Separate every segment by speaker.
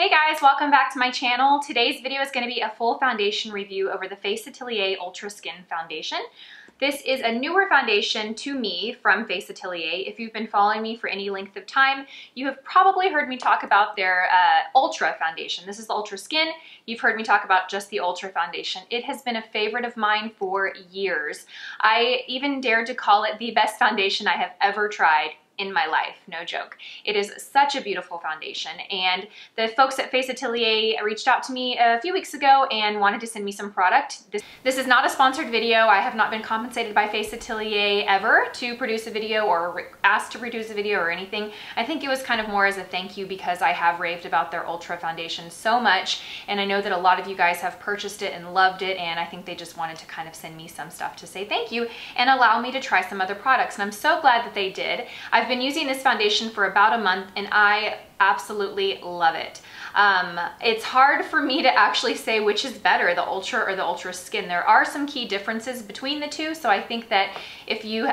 Speaker 1: Hey guys, welcome back to my channel. Today's video is going to be a full foundation review over the Face Atelier Ultra Skin Foundation. This is a newer foundation to me from Face Atelier. If you've been following me for any length of time, you have probably heard me talk about their Ultra foundation. This is the Ultra Skin. You've heard me talk about just the Ultra foundation. It has been a favorite of mine for years. I even dared to call it the best foundation I have ever tried in my life, no joke. It is such a beautiful foundation, and the folks at Face Atelier reached out to me a few weeks ago and wanted to send me some product. This is not a sponsored video. I have not been compensated by Face Atelier ever to produce a video or asked to produce a video or anything. I think it was kind of more as a thank you because I have raved about their Ultra foundation so much, and I know that a lot of you guys have purchased it and loved it, and I think they just wanted to kind of send me some stuff to say thank you and allow me to try some other products, and I'm so glad that they did. I've been using this foundation for about a month and I absolutely love it. It's hard for me to actually say which is better, the Ultra or the Ultra Skin. There are some key differences between the two, so I think that if you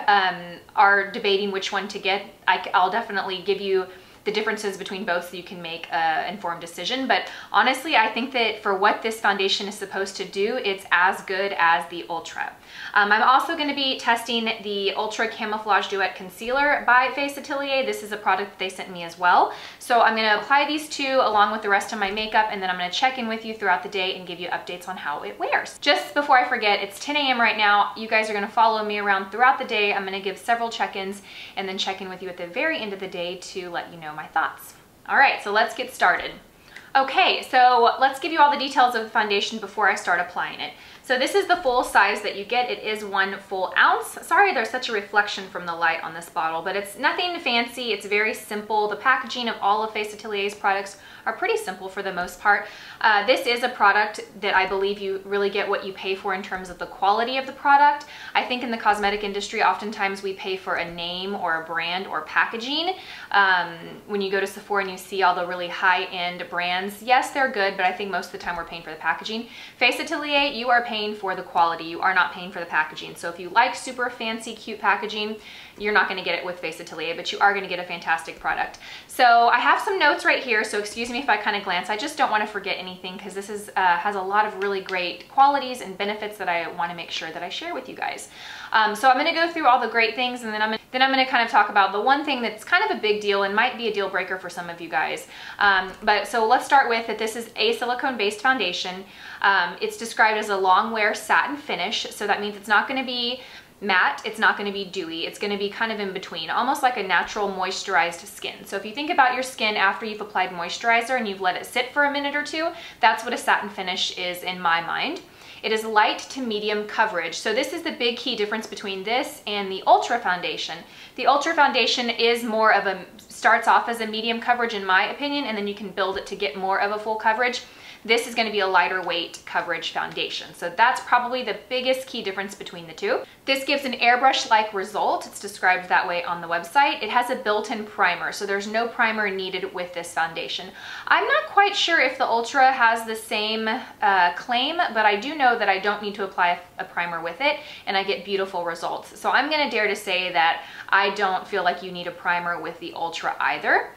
Speaker 1: are debating which one to get, I'll definitely give you the differences between both so you can make an informed decision. But honestly, I think that for what this foundation is supposed to do, it's as good as the Ultra. I'm also going to be testing the Ultra Camouflage Duet Concealer by Face Atelier. This is a product that they sent me as well. So I'm going to apply these two along with the rest of my makeup, and then I'm going to check in with you throughout the day and give you updates on how it wears. Just before I forget, it's 10 a.m. right now. You guys are going to follow me around throughout the day. I'm going to give several check-ins and then check in with you at the very end of the day to let you know my thoughts. All right, so let's get started. Okay, so let's give you all the details of the foundation before I start applying it. So this is the full size that you get. It is 1 full ounce. Sorry there's such a reflection from the light on this bottle, but it's nothing fancy. It's very simple. The packaging of all of Face Atelier's products are pretty simple for the most part. This is a product that I believe you really get what you pay for in terms of the quality of the product. I think in the cosmetic industry, oftentimes we pay for a name or a brand or packaging. When you go to Sephora and you see all the really high-end brands, yes, they're good, but I think most of the time we're paying for the packaging. Face Atelier, you are paying for the quality. You are not paying for the packaging. So if you like super fancy, cute packaging, you're not going to get it with Face Atelier, but you are going to get a fantastic product. So I have some notes right here, so excuse me if I kind of glance. I just don't want to forget anything because this is has a lot of really great qualities and benefits that I want to make sure that I share with you guys. So I'm going to go through all the great things, and then I'm going to kind of talk about the one thing that's kind of a big deal and might be a deal breaker for some of you guys. So let's start with that this is a silicone-based foundation. It's described as a long wear satin finish, so that means it's not going to be matte, it's not going to be dewy, it's going to be kind of in between, almost like a natural moisturized skin. So if you think about your skin after you've applied moisturizer and you've let it sit for a minute or two, that's what a satin finish is in my mind. It is light to medium coverage. So this is the big key difference between this and the Ultra foundation. The Ultra foundation is more of starts off as a medium coverage in my opinion, and then you can build it to get more of a full coverage. This is going to be a lighter weight coverage foundation. So that's probably the biggest key difference between the two. This gives an airbrush-like result. It's described that way on the website. It has a built-in primer, so there's no primer needed with this foundation. I'm not quite sure if the Ultra has the same claim, but I do know that I don't need to apply a primer with it, and I get beautiful results. So I'm going to dare to say that I don't feel like you need a primer with the Ultra either.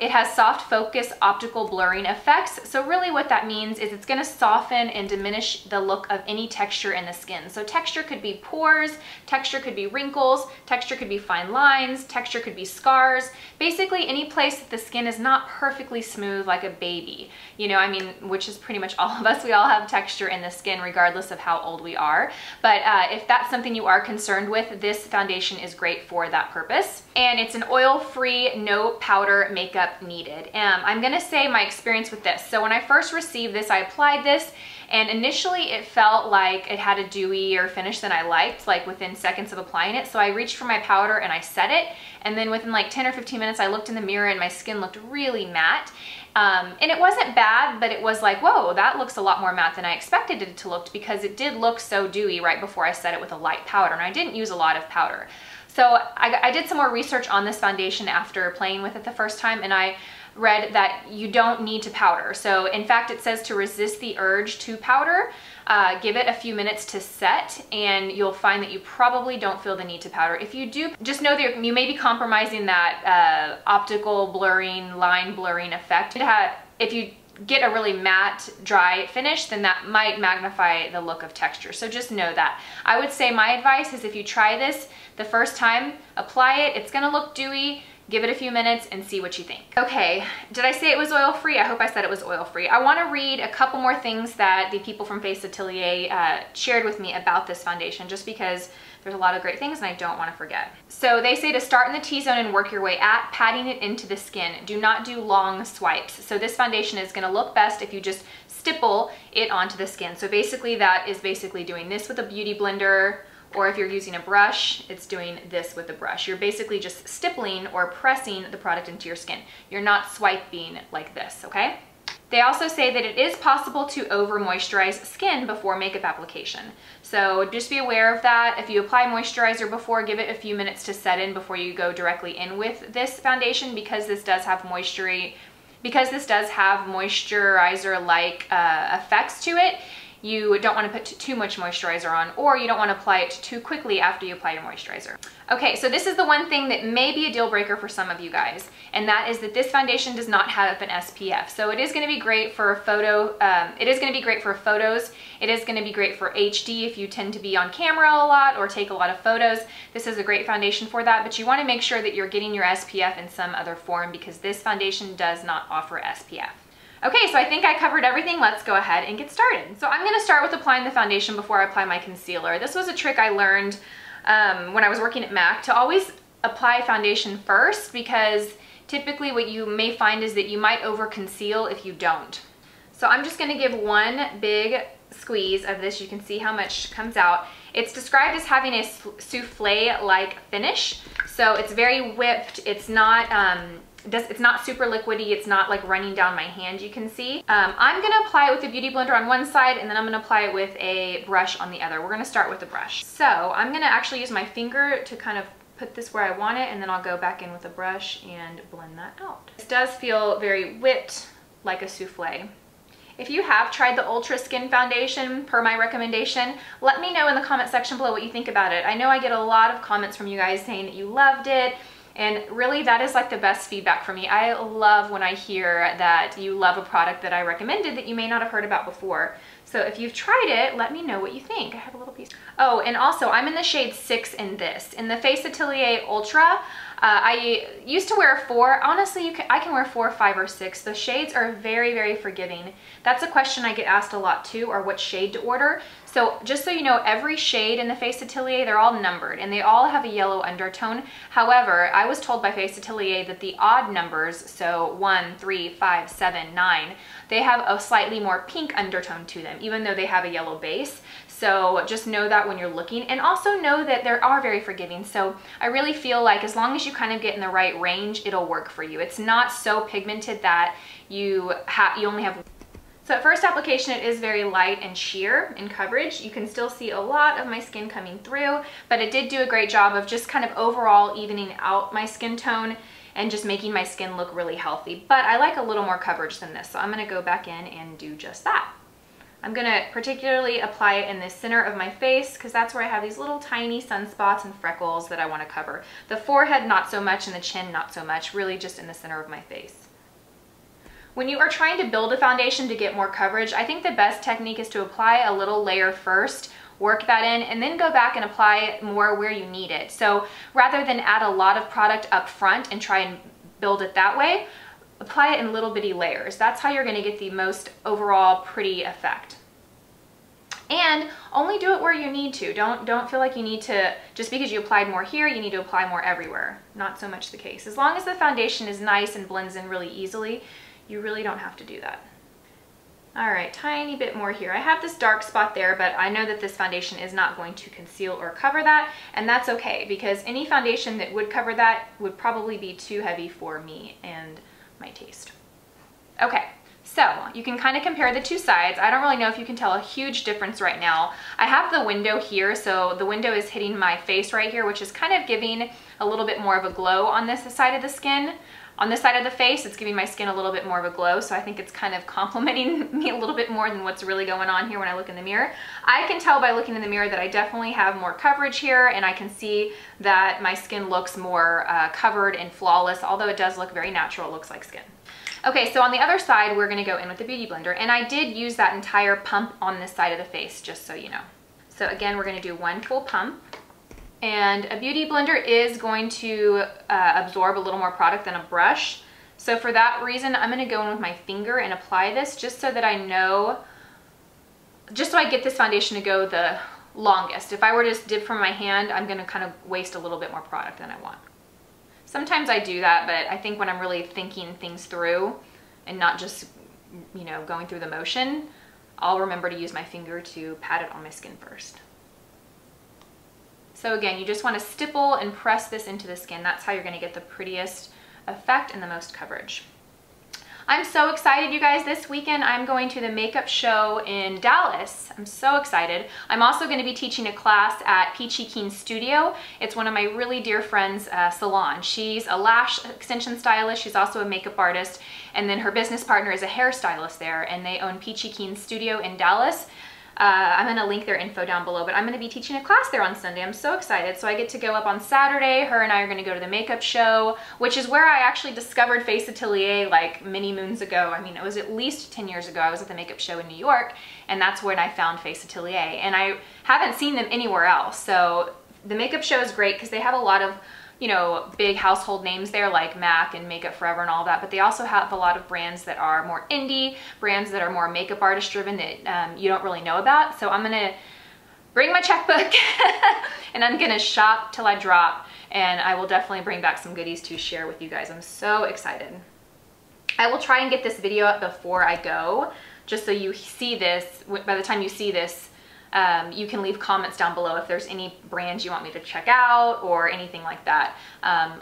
Speaker 1: It has soft focus optical blurring effects. So really what that means is it's going to soften and diminish the look of any texture in the skin. So texture could be pores, texture could be wrinkles, texture could be fine lines, texture could be scars. Basically any place that the skin is not perfectly smooth like a baby. You know, I mean, which is pretty much all of us. We all have texture in the skin regardless of how old we are. But if that's something you are concerned with, this foundation is great for that purpose. And it's an oil-free, no powder makeup needed. I'm gonna say my experience with this. So when I first received this, I applied this, and initially it felt like it had a dewier finish than I liked, like within seconds of applying it. So I reached for my powder and I set it, and then within like 10 or 15 minutes I looked in the mirror and my skin looked really matte. And it wasn't bad, but it was like, whoa, that looks a lot more matte than I expected it to look, because it did look so dewy right before I set it with a light powder, and I didn't use a lot of powder. So I did some more research on this foundation after playing with it the first time, and I read that you don't need to powder. So in fact, it says to resist the urge to powder, give it a few minutes to set, and you'll find that you probably don't feel the need to powder. If you do, just know that you may be compromising that optical blurring, line blurring effect. if you get a really matte, dry finish, then that might magnify the look of texture. So just know that. I would say my advice is if you try this the first time, apply it. It's gonna look dewy. Give it a few minutes and see what you think. Okay, did I say it was oil-free? I hope I said it was oil-free. I wanna read a couple more things that the people from Face Atelier shared with me about this foundation, just because there's a lot of great things and I don't wanna forget. So they say to start in the T-zone and work your way at patting it into the skin. Do not do long swipes. So this foundation is gonna look best if you just stipple it onto the skin. So basically that is basically doing this with a beauty blender, or if you're using a brush, it's doing this with the brush. You're basically just stippling or pressing the product into your skin. You're not swiping like this, okay? They also say that it is possible to over moisturize skin before makeup application. So just be aware of that. If you apply moisturizer before, give it a few minutes to set in before you go directly in with this foundation, because this does have moisturizer-like effects to it. You don't want to put too much moisturizer on, or you don't want to apply it too quickly after you apply your moisturizer. Okay, so this is the one thing that may be a deal breaker for some of you guys, and that is that this foundation does not have an SPF. So it is going to be great for photos. It is going to be great for HD if you tend to be on camera a lot or take a lot of photos. This is a great foundation for that, but you want to make sure that you're getting your SPF in some other form, because this foundation does not offer SPF. Okay, so I think I covered everything. Let's go ahead and get started. So I'm gonna start with applying the foundation before I apply my concealer. This was a trick I learned when I was working at MAC, to always apply foundation first, because typically what you may find is that you might over conceal if you don't. So I'm just gonna give one big squeeze of this. You can see how much comes out. It's described as having a souffle-like finish. So it's very whipped. It's not super liquidy. It's not like running down my hand, you can see. I'm gonna apply it with a beauty blender on one side, and then I'm gonna apply it with a brush on the other. We're gonna start with the brush. So I'm gonna actually use my finger to kind of put this where I want it, and then I'll go back in with a brush and blend that out. This does feel very whipped, like a souffle. If you have tried the Ultra Skin Foundation per my recommendation, let me know in the comment section below what you think about it. I know I get a lot of comments from you guys saying that you loved it, and really that is like the best feedback for me. I love when I hear that you love a product that I recommended that you may not have heard about before. So if you've tried it, let me know what you think. I have a little piece. Oh, and also I'm in the shade 6 in this. In the Face Atelier Ultra, I used to wear 4. Honestly, I can wear 4, 5, or 6. The shades are very, very forgiving. That's a question I get asked a lot too, or what shade to order. So just so you know, every shade in the Face Atelier, they're all numbered and they all have a yellow undertone. However, I was told by Face Atelier that the odd numbers, so 1, 3, 5, 7, 9, they have a slightly more pink undertone to them, even though they have a yellow base. So just know that when you're looking, and also know that they are very forgiving. So I really feel like as long as you kind of get in the right range, it'll work for you. It's not so pigmented that you only have. So at first application, it is very light and sheer in coverage. You can still see a lot of my skin coming through, but it did do a great job of just kind of overall evening out my skin tone and just making my skin look really healthy. But I like a little more coverage than this, so I'm gonna go back in and do just that. I'm gonna particularly apply it in the center of my face, because that's where I have these little tiny sunspots and freckles that I wanna cover. The forehead, not so much, and the chin, not so much, really just in the center of my face. When you are trying to build a foundation to get more coverage, I think the best technique is to apply a little layer first, work that in, and then go back and apply more where you need it. So rather than add a lot of product up front and try and build it that way, apply it in little bitty layers. That's how you're gonna get the most overall pretty effect. And only do it where you need to. Don't feel like you need to, just because you applied more here, you need to apply more everywhere. Not so much the case. As long as the foundation is nice and blends in really easily, you really don't have to do that. All right, tiny bit more here. I have this dark spot there, but I know that this foundation is not going to conceal or cover that, and that's okay, because any foundation that would cover that would probably be too heavy for me and my taste. Okay, so you can kind of compare the two sides. I don't really know if you can tell a huge difference right now. I have the window here, so the window is hitting my face right here, which is kind of giving a little bit more of a glow on this side of the skin. On this side of the face, it's giving my skin a little bit more of a glow, so I think it's kind of complimenting me a little bit more than what's really going on here when I look in the mirror. I can tell by looking in the mirror that I definitely have more coverage here, and I can see that my skin looks more covered and flawless, although it does look very natural. It looks like skin. Okay, so on the other side, we're gonna go in with the Beauty Blender, and I did use that entire pump on this side of the face, just so you know. So again, we're gonna do one full pump, and a Beauty Blender is going to absorb a little more product than a brush. So for that reason, I'm gonna go in with my finger and apply this just so that I know, just so I get this foundation to go the longest. If I were to just dip from my hand, I'm gonna kind of waste a little bit more product than I want. Sometimes I do that, but I think when I'm really thinking things through and not just, you know, going through the motion, I'll remember to use my finger to pat it on my skin first. So again, you just want to stipple and press this into the skin. That's how you're going to get the prettiest effect and the most coverage. I'm so excited, you guys. This weekend I'm going to the makeup show in Dallas. I'm so excited. I'm also going to be teaching a class at PeachyKeen Studio. It's one of my really dear friends' salon. She's a lash extension stylist. She's also a makeup artist. And then her business partner is a hairstylist there, and they own PeachyKeen Studio in Dallas. I'm going to link their info down below, but I'm going to be teaching a class there on Sunday. I'm so excited. So I get to go up on Saturday. Her and I are going to go to the makeup show, which is where I actually discovered Face Atelier like many moons ago. I mean, it was at least 10 years ago. I was at the makeup show in New York, and that's when I found Face Atelier. And I haven't seen them anywhere else. So the makeup show is great because they have a lot of, you know, big household names there like MAC and Makeup Forever and all that, but they also have a lot of brands that are more indie, brands that are more makeup artist driven that you don't really know about. So I'm gonna bring my checkbook and I'm gonna shop till I drop, and I will definitely bring back some goodies to share with you guys. I'm so excited. I will try and get this video up before I go, just so you see this. By the time you see this, you can leave comments down below if there's any brands you want me to check out or anything like that,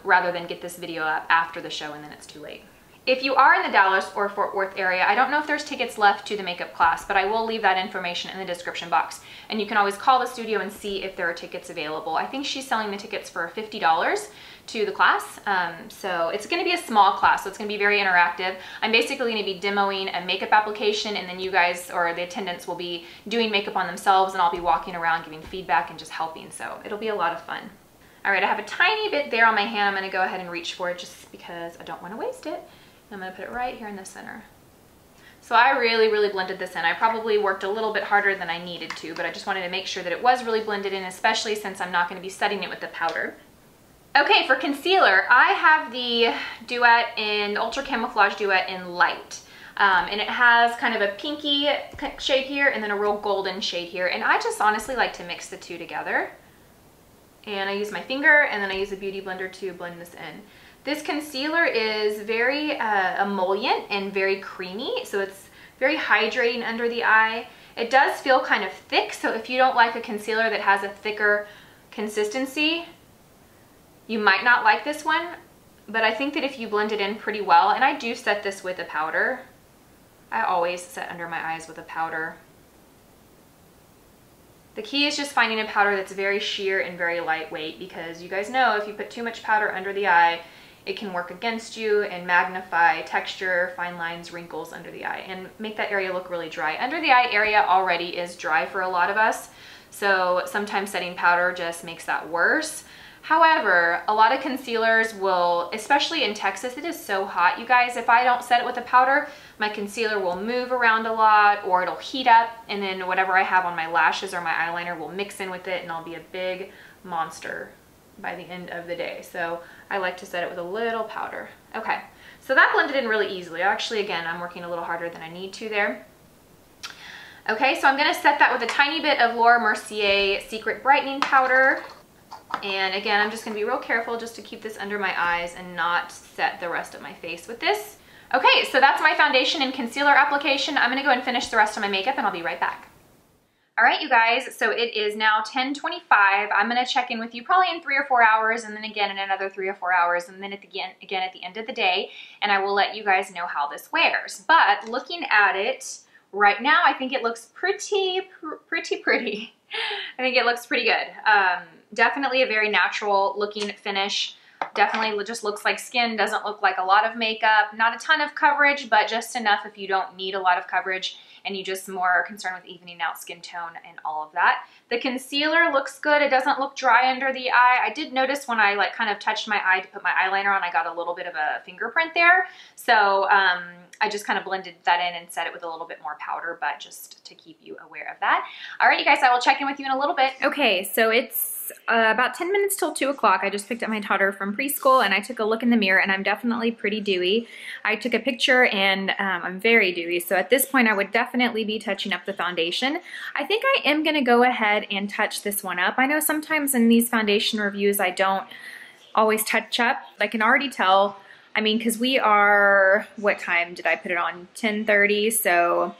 Speaker 1: rather than get this video up after the show and then it's too late. If you are in the Dallas or Fort Worth area, I don't know if there's tickets left to the makeup class, but I will leave that information in the description box. And you can always call the studio and see if there are tickets available. I think she's selling the tickets for $50 to the class. So it's going to be a small class, so it's going to be very interactive. I'm basically going to be demoing a makeup application, and then you guys or the attendants will be doing makeup on themselves, and I'll be walking around giving feedback and just helping. So it'll be a lot of fun. All right, I have a tiny bit there on my hand. I'm going to go ahead and reach for it just because I don't want to waste it. I'm going to put it right here in the center. So I really blended this in. I probably worked a little bit harder than I needed to, but I just wanted to make sure that it was really blended in, especially since I'm not going to be setting it with the powder. Okay, for concealer, I have the Duet in Ultra Camouflage Duet in Light. And it has kind of a pinky shade here and then a real golden shade here. And I just honestly like to mix the two together. And I use my finger, and then I use a Beauty Blender to blend this in. This concealer is very emollient and very creamy, so it's very hydrating under the eye. It does feel kind of thick, so if you don't like a concealer that has a thicker consistency, you might not like this one, but I think that if you blend it in pretty well, and I do set this with a powder. I always set under my eyes with a powder. The key is just finding a powder that's very sheer and very lightweight, because you guys know if you put too much powder under the eye, it can work against you and magnify texture, fine lines, wrinkles under the eye, and make that area look really dry. Under the eye area already is dry for a lot of us, so sometimes setting powder just makes that worse. However, a lot of concealers will, especially in Texas, it is so hot, you guys. If I don't set it with a powder, my concealer will move around a lot, or it'll heat up, and then whatever I have on my lashes or my eyeliner will mix in with it, and I'll be a big monster by the end of the day. So I like to set it with a little powder. Okay, so that blended in really easily. Actually, again, I'm working a little harder than I need to there. Okay, so I'm gonna set that with a tiny bit of Laura Mercier Secret Brightening Powder. And again, I'm just gonna be real careful just to keep this under my eyes and not set the rest of my face with this. Okay, so that's my foundation and concealer application. I'm gonna go and finish the rest of my makeup, and I'll be right back. All right, you guys, so it is now 10:25. I'm gonna check in with you probably in 3 or 4 hours, and then again in another 3 or 4 hours, and then again at the end of the day, and I will let you guys know how this wears. But looking at it right now, I think it looks pretty. I think it looks pretty good. Definitely a very natural looking finish. Definitely just looks like skin, doesn't look like a lot of makeup. Not a ton of coverage, but just enough if you don't need a lot of coverage and you just more are concerned with evening out skin tone and all of that. The concealer looks good. It doesn't look dry under the eye. I did notice when I like kind of touched my eye to put my eyeliner on, I got a little bit of a fingerprint there. So I just kind of blended that in and set it with a little bit more powder, but just to keep you aware of that. All right, you guys, I will check in with you in a little bit. Okay, so it's about 10 minutes till 2 o'clock. I just picked up my daughter from preschool and I took a look in the mirror and I'm definitely pretty dewy. I took a picture and I'm very dewy. So at this point I would definitely be touching up the foundation. I think I am gonna go ahead and touch this one up. I know sometimes in these foundation reviews I don't always touch up. I can already tell, I mean, cause we are, what time did I put it on? 10:30, so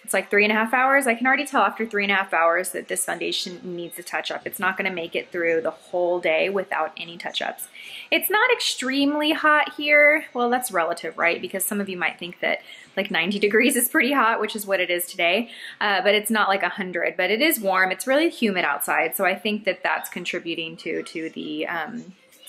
Speaker 1: it's like 3.5 hours. I can already tell after 3.5 hours that this foundation needs a touch up. It's not gonna make it through the whole day without any touch-ups. It's not extremely hot here. Well, that's relative, right? Because some of you might think that like 90 degrees is pretty hot, which is what it is today, but it's not like 100, but it is warm. It's really humid outside. So I think that that's contributing to the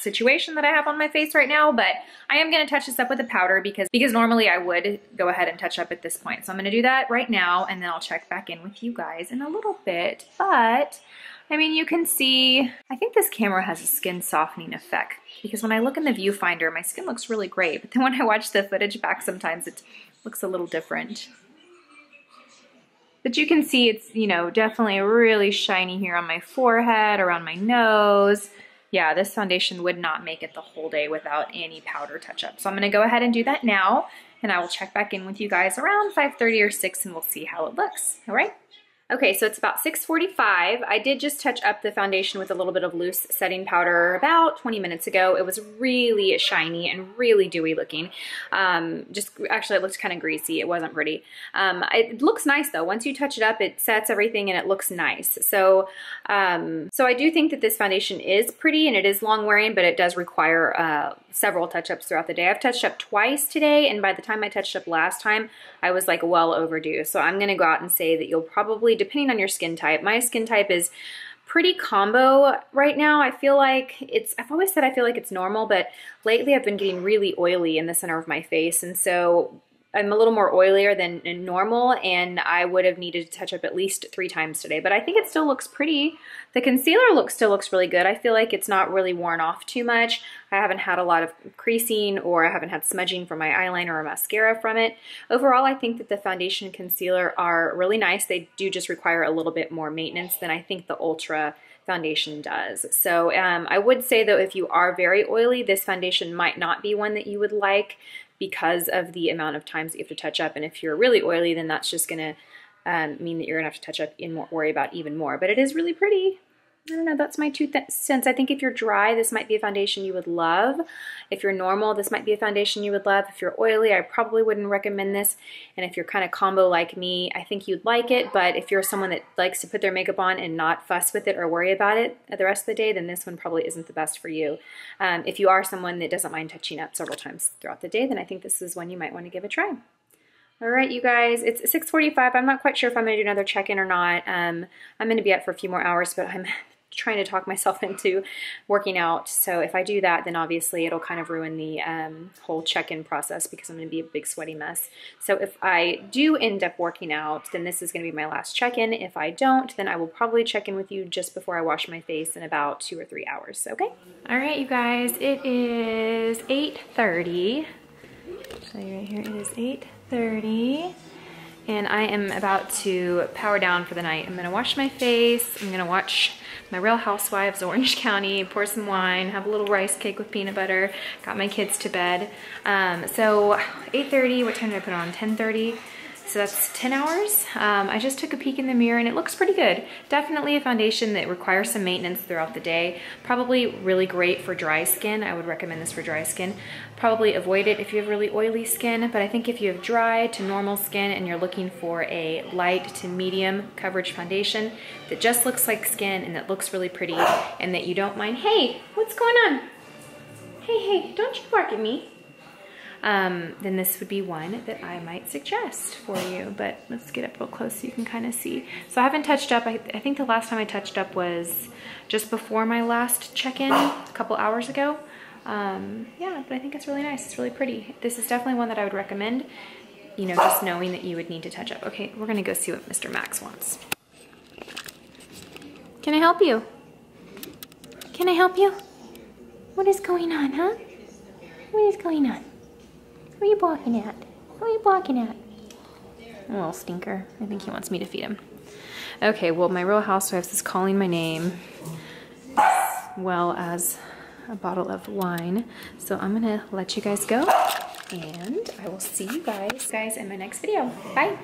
Speaker 1: situation that I have on my face right now, but I am gonna touch this up with a powder because normally I would go ahead and touch up at this point. So I'm gonna do that right now and then I'll check back in with you guys in a little bit. But I mean, you can see, I think this camera has a skin softening effect because when I look in the viewfinder, my skin looks really great. But then when I watch the footage back, sometimes it looks a little different. But you can see it's, you know, definitely really shiny here on my forehead, around my nose. Yeah, this foundation would not make it the whole day without any powder touch-up. So I'm gonna go ahead and do that now, and I will check back in with you guys around 5:30 or 6 and we'll see how it looks, all right? Okay, so it's about 6:45. I did just touch up the foundation with a little bit of loose setting powder about 20 minutes ago. It was really shiny and really dewy looking. Actually it looked kind of greasy. It wasn't pretty. It looks nice though. Once you touch it up, it sets everything and it looks nice. So I do think that this foundation is pretty and it is long wearing, but it does require several touch-ups throughout the day. I've touched up twice today, and by the time I touched up last time, I was like well overdue. So I'm gonna go out and say that you'll probably, depending on your skin type, my skin type is pretty combo right now. I feel like I've always said I feel like it's normal, but lately I've been getting really oily in the center of my face, and so I'm a little more oilier than normal, and I would have needed to touch up at least 3 times today, but I think it still looks pretty. The concealer still looks really good. I feel like it's not really worn off too much. I haven't had a lot of creasing or I haven't had smudging from my eyeliner or mascara from it. Overall, I think that the foundation and concealer are really nice. They do just require a little bit more maintenance than I think the Ultra foundation does. So I would say though, if you are very oily, this foundation might not be one that you would like because of the amount of times that you have to touch up. And if you're really oily, then that's just gonna mean that you're gonna have to touch up and worry about even more. But it is really pretty. I don't know, that's my 2 cents. I think if you're dry, this might be a foundation you would love. If you're normal, this might be a foundation you would love. If you're oily, I probably wouldn't recommend this. And if you're kind of combo like me, I think you'd like it. But if you're someone that likes to put their makeup on and not fuss with it or worry about it the rest of the day, then this one probably isn't the best for you. If you are someone that doesn't mind touching up several times throughout the day, then I think this is one you might want to give a try. All right, you guys, it's 6:45. I'm not quite sure if I'm gonna do another check-in or not. I'm gonna be up for a few more hours, but I'm trying to talk myself into working out. So if I do that, then obviously it'll kind of ruin the whole check-in process because I'm gonna be a big sweaty mess. So if I do end up working out, then this is gonna be my last check-in. If I don't, then I will probably check in with you just before I wash my face in about 2 or 3 hours, okay? All right, you guys, it is 8:30. I'll show you right here, it is 8:30. And I am about to power down for the night. I'm gonna wash my face, I'm gonna watch my Real Housewives of Orange County, pour some wine, have a little rice cake with peanut butter, got my kids to bed. So 8:30, what time did I put on? 10:30. So that's 10 hours. I just took a peek in the mirror and it looks pretty good. Definitely a foundation that requires some maintenance throughout the day. Probably really great for dry skin. I would recommend this for dry skin. Probably avoid it if you have really oily skin, but I think if you have dry to normal skin and you're looking for a light to medium coverage foundation that just looks like skin and that looks really pretty and that you don't mind, hey, what's going on? Hey, don't you bark at me. Then this would be one that I might suggest for you. But let's get up real close so you can kind of see. So I haven't touched up. I think the last time I touched up was just before my last check-in a couple hours ago. Yeah, but I think it's really nice. It's really pretty. This is definitely one that I would recommend, you know, just knowing that you would need to touch up. Okay, we're gonna go see what Mr. Max wants. Can I help you? Can I help you? What is going on, huh? What is going on? Who are you barking at? Who are you barking at? A little stinker. I think he wants me to feed him. Okay, well, my Real Housewives is calling my name, as well as a bottle of wine. So I'm gonna let you guys go, and I will see you guys in my next video. Bye.